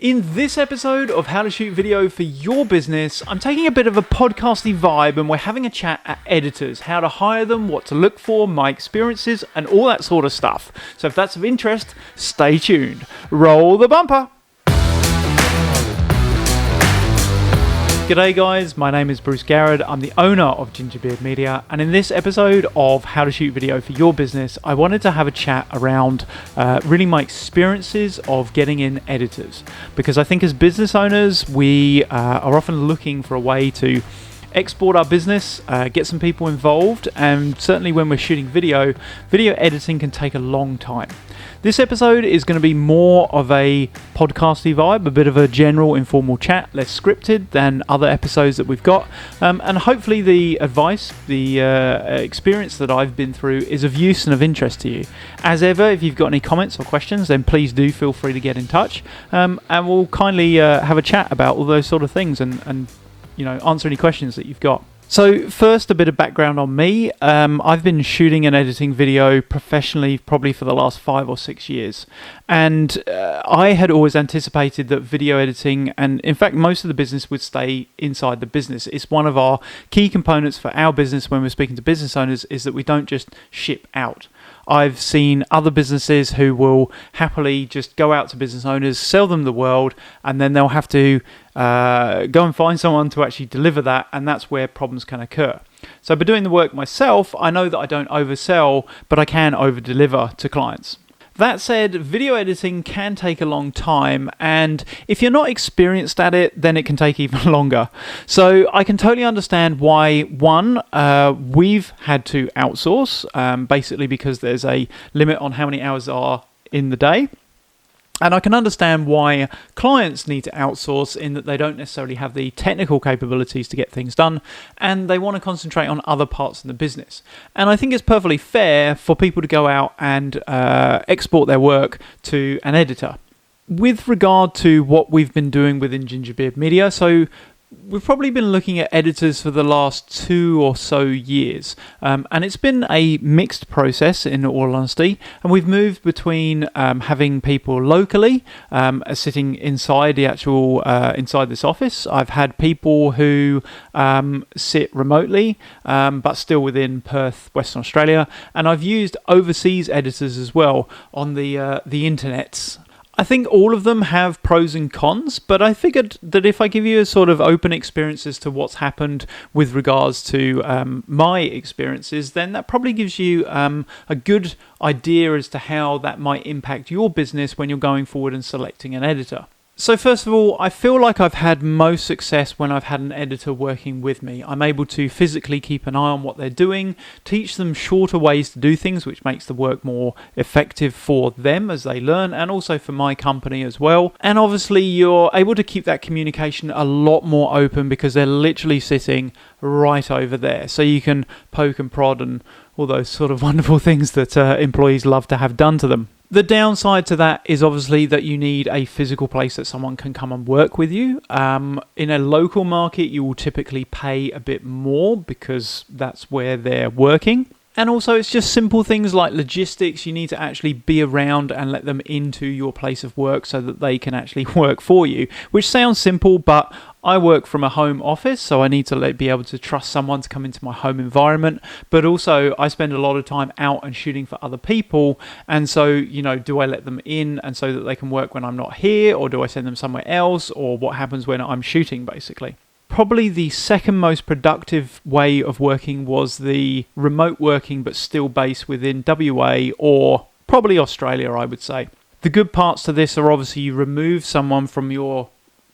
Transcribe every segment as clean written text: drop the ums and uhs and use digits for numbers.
In this episode of How to Shoot Video for Your Business, I'm taking a bit of a podcasty vibe and we're having a chat at editors, how to hire them, what to look for, my experiences, and all that sort of stuff. So if that's of interest, stay tuned. Roll the bumper. G'day guys, my name is Bruce Garrett. I'm the owner of Gingerbeard Media, and in this episode of How to Shoot Video for Your Business, I wanted to have a chat around really my experiences of getting in editors, because I think as business owners we are often looking for a way to export our business, get some people involved, and certainly when we're shooting video editing can take a long time. This episode is going to be more of a podcasty vibe, a bit of a general informal chat, less scripted than other episodes that we've got, and hopefully the advice, the experience that I've been through is of use and of interest to you. As ever, if you've got any comments or questions, then please do feel free to get in touch, and we'll kindly have a chat about all those sort of things and answer any questions that you've got. So first, a bit of background on me. I've been shooting and editing video professionally probably for the last 5 or 6 years. And I had always anticipated that video editing, and in fact most of the business, would stay inside the business. It's one of our key components for our business when we're speaking to business owners, is that we don't just ship out. I've seen other businesses who will happily just go out to business owners, sell them the world, and then they'll have to go and find someone to actually deliver that, and that's where problems can occur. So by doing the work myself, I know that I don't oversell, but I can over-deliver to clients. That said, video editing can take a long time, and if you're not experienced at it, then it can take even longer. So I can totally understand why, one, we've had to outsource, basically because there's a limit on how many hours are in the day. And I can understand why clients need to outsource, in that they don't necessarily have the technical capabilities to get things done, and they want to concentrate on other parts of the business. And I think it's perfectly fair for people to go out and export their work to an editor. With regard to what we've been doing within Gingerbeard Media, so we've probably been looking at editors for the last 2 or so years, and it's been a mixed process in all honesty, and we've moved between having people locally sitting inside the actual inside this office. I've had people who sit remotely but still within Perth, Western Australia, and I've used overseas editors as well on the internets. I think all of them have pros and cons, but I figured that if I give you a sort of open experience as to what's happened with regards to my experiences, then that probably gives you a good idea as to how that might impact your business when you're going forward and selecting an editor. So first of all, I feel like I've had most success when I've had an editor working with me. I'm able to physically keep an eye on what they're doing, teach them shorter ways to do things, which makes the work more effective for them as they learn, and also for my company as well. And obviously you're able to keep that communication a lot more open because they're literally sitting right over there. So you can poke and prod and all those sort of wonderful things that employees love to have done to them. The downside to that is obviously that you need a physical place that someone can come and work with you. In a local market, you will typically pay a bit more because that's where they're working. And also it's just simple things like logistics. You need to actually be around and let them into your place of work so that they can actually work for you, which sounds simple, but I work from a home office, so I need to be able to trust someone to come into my home environment. But also I spend a lot of time out and shooting for other people. And so, do I let them in and so that they can work when I'm not here, or do I send them somewhere else, or what happens when I'm shooting basically? Probably the second most productive way of working was the remote working, but still based within WA or probably Australia, I would say. The good parts to this are obviously you remove someone from your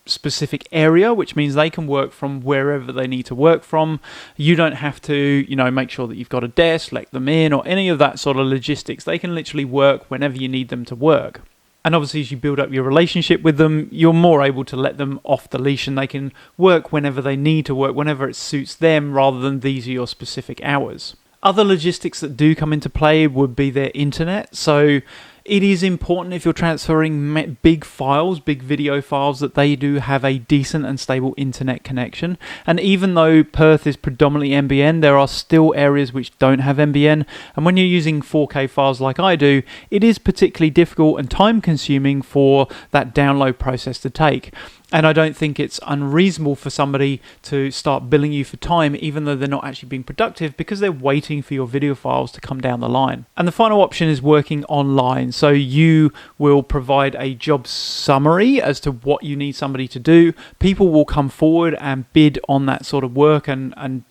specific area, which means they can work from wherever they need to work from. You don't have to, make sure that you've got a desk, let them in, or any of that sort of logistics. They can literally work whenever you need them to work. And obviously as you build up your relationship with them, you're more able to let them off the leash and they can work whenever they need to work, whenever it suits them, rather than these are your specific hours. Other logistics that do come into play would be their internet. So It is important if you're transferring big files, big video files, that they do have a decent and stable internet connection. And even though Perth is predominantly NBN, there are still areas which don't have NBN. And when you're using 4K files like I do, it is particularly difficult and time consuming for that download process to take. And I don't think it's unreasonable for somebody to start billing you for time, even though they're not actually being productive, because they're waiting for your video files to come down the line. And the final option is working online. So you will provide a job summary as to what you need somebody to do. People will come forward and bid on that sort of work and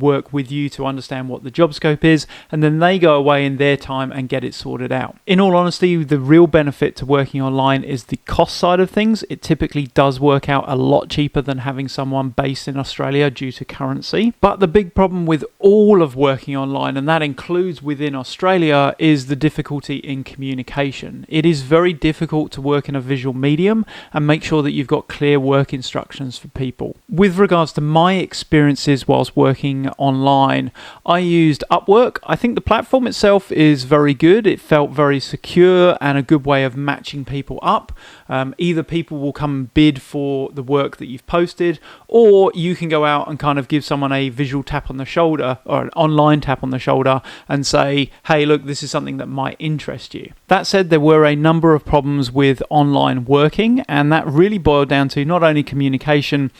work with you to understand what the job scope is, and then they go away in their time and get it sorted out. In all honesty, the real benefit to working online is the cost side of things. It typically does work out a lot cheaper than having someone based in Australia due to currency. But the big problem with all of working online, and that includes within Australia, is the difficulty in communication. It is very difficult to work in a visual medium and make sure that you've got clear work instructions for people. With regards to my experiences whilst working online, I used Upwork. I think the platform itself is very good. It felt very secure and a good way of matching people up. Either people will come and bid for the work that you've posted, or you can go out and kind of give someone a visual tap on the shoulder or an online tap on the shoulder and say, hey, look, this is something that might interest you. That said, there were a number of problems with online working, and that really boiled down to not only communication,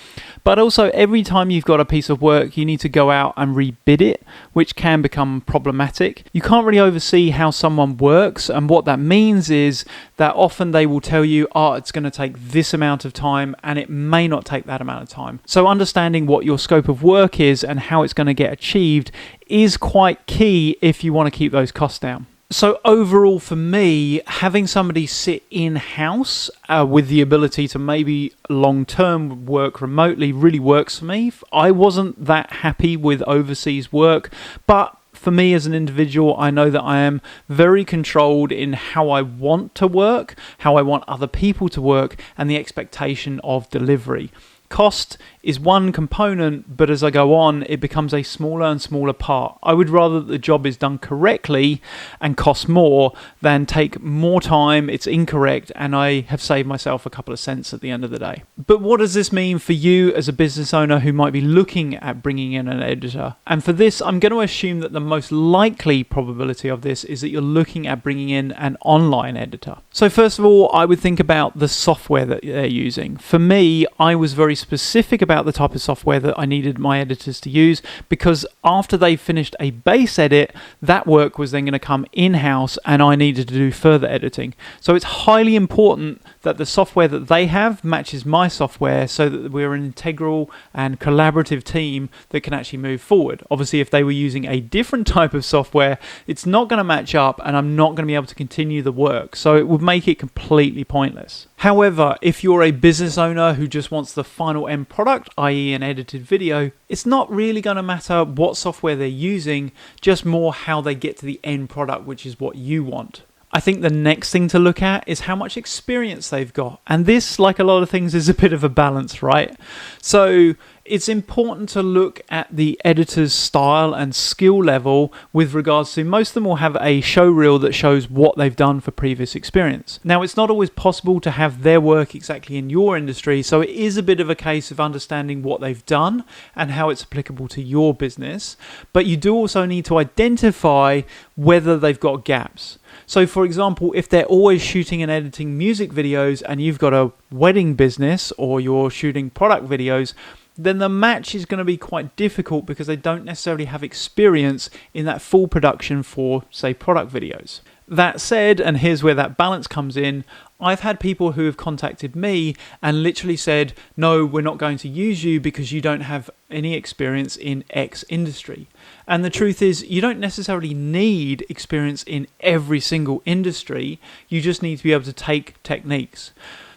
but also every time you've got a piece of work, you need to go out and rebid it, which can become problematic. You can't really oversee how someone works, and what that means is that often they will tell you, oh, it's going to take this amount of time, and it may not take that amount of time. So understanding what your scope of work is and how it's going to get achieved is quite key if you want to keep those costs down. So overall for me, having somebody sit in-house with the ability to maybe long-term work remotely really works for me. I wasn't that happy with overseas work, but for me as an individual, I know that I am very controlled in how I want to work, how I want other people to work, and the expectation of delivery. Cost is one component, but as I go on, it becomes a smaller and smaller part. I would rather that the job is done correctly and costs more than take more time, it's incorrect, and I have saved myself a couple of cents at the end of the day. But what does this mean for you as a business owner who might be looking at bringing in an editor? And for this, I'm going to assume that the most likely probability of this is that you're looking at bringing in an online editor. So first of all, I would think about the software that they're using. For me, I was very specific about the type of software that I needed my editors to use, because after they finished a base edit, that work was then going to come in-house and I needed to do further editing. So it's highly important that the software that they have matches my software so that we're an integral and collaborative team that can actually move forward. Obviously, if they were using a different type of software, it's not going to match up and I'm not going to be able to continue the work. So it would make it completely pointless. However, if you're a business owner who just wants the final end product, i.e. an edited video, it's not really going to matter what software they're using, just more how they get to the end product, which is what you want. I think the next thing to look at is how much experience they've got. And this, like a lot of things, is a bit of a balance, right? So it's important to look at the editor's style and skill level with regards to, most of them will have a show reel that shows what they've done for previous experience. Now, it's not always possible to have their work exactly in your industry, so it is a bit of a case of understanding what they've done and how it's applicable to your business. But you do also need to identify whether they've got gaps. So for example, if they're always shooting and editing music videos and you've got a wedding business or you're shooting product videos, then the match is going to be quite difficult because they don't necessarily have experience in that full production for, say, product videos. That said, and here's where that balance comes in, I've had people who have contacted me and literally said, no, we're not going to use you because you don't have any experience in X industry. And the truth is, you don't necessarily need experience in every single industry. You just need to be able to take techniques.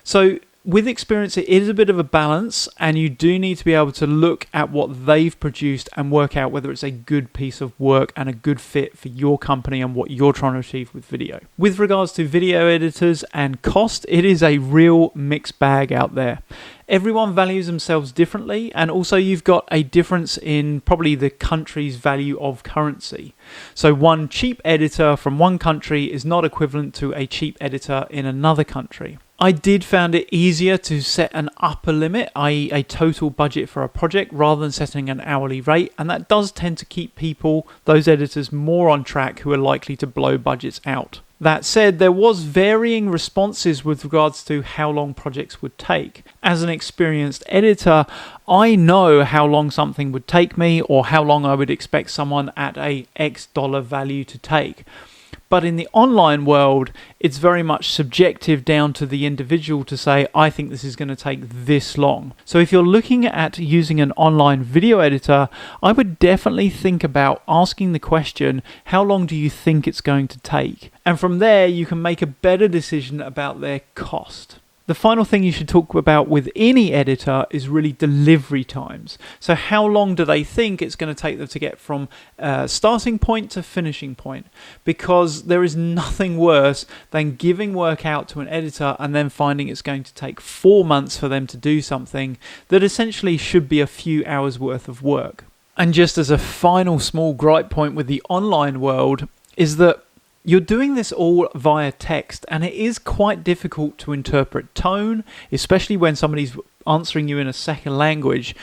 So with experience, it is a bit of a balance, and you do need to be able to look at what they've produced and work out whether it's a good piece of work and a good fit for your company and what you're trying to achieve with video. With regards to video editors and cost, it is a real mixed bag out there. Everyone values themselves differently, and also you've got a difference in probably the country's value of currency. So one cheap editor from one country is not equivalent to a cheap editor in another country. I did find it easier to set an upper limit, i.e. a total budget for a project, rather than setting an hourly rate, and that does tend to keep people, those editors, more on track who are likely to blow budgets out. That said, there was varying responses with regards to how long projects would take. As an experienced editor, I know how long something would take me or how long I would expect someone at a X dollar value to take. But in the online world, it's very much subjective down to the individual to say, I think this is going to take this long. So if you're looking at using an online video editor, I would definitely think about asking the question, how long do you think it's going to take? And from there, you can make a better decision about their cost. The final thing you should talk about with any editor is really delivery times. So how long do they think it's going to take them to get from starting point to finishing point? Because there is nothing worse than giving work out to an editor and then finding it's going to take 4 months for them to do something that essentially should be a few hours worth of work. And just as a final small gripe point with the online world is that you're doing this all via text, and it is quite difficult to interpret tone, especially when somebody's answering you in a second language.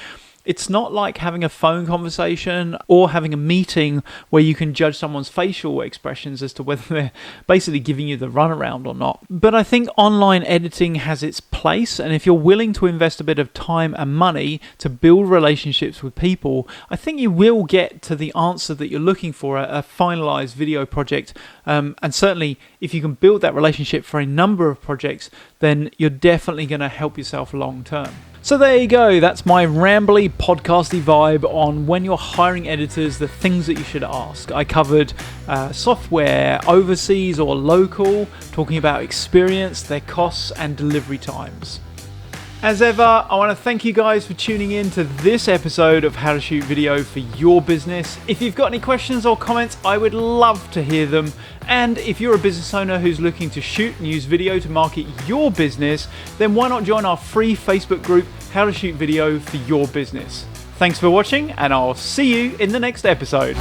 It's not like having a phone conversation or having a meeting where you can judge someone's facial expressions as to whether they're basically giving you the runaround or not. But I think online editing has its place, and if you're willing to invest a bit of time and money to build relationships with people, I think you will get to the answer that you're looking for, a finalized video project. And certainly, if you can build that relationship for a number of projects, then you're definitely going to help yourself long term. So there you go, that's my rambly, podcasty vibe on when you're hiring editors, the things that you should ask. I covered software, overseas or local, talking about experience, their costs and delivery times. As ever, I want to thank you guys for tuning in to this episode of How to Shoot Video for Your Business. If you've got any questions or comments, I would love to hear them. And if you're a business owner who's looking to shoot and use video to market your business, then why not join our free Facebook group, How to Shoot Video for Your Business. Thanks for watching, and I'll see you in the next episode.